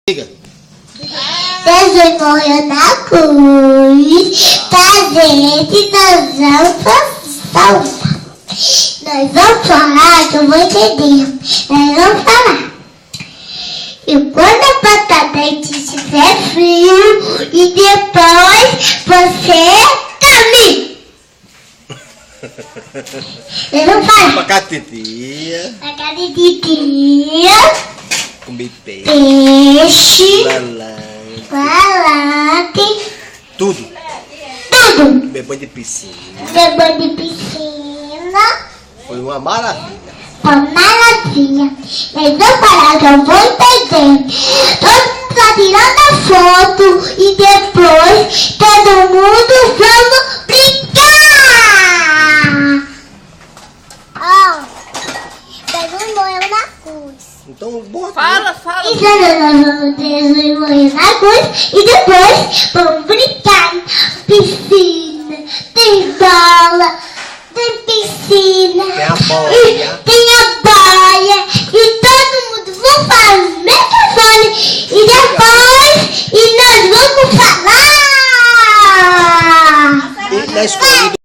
Diga. Jesus morreu na cruz pra gente, nós vamos salvar. Nós vamos falar, que eu vou entender. Nós vamos falar. E quando a batata estiver frio, e depois você come. Eu não falo. Abacatetia. Abacatetia. Comer peixe. Peixe. Balante. Tudo. Tudo. Bebê de piscina. Bebê de piscina. Foi uma maravilha. Uma maravilha. Mas não parar que eu vou entender. Todo mundo tá tirando a foto e depois todo mundo vamos brincar. Ó, Jesus morreu na cruz. Então, boa. Fala. Jesus morreu na cruz e depois vamos brincar. Piscina, tem bola, tem piscina, Tem a boia. e tem a boia e todo mundo vai fazer microfone e depois nós vamos falar. E na escola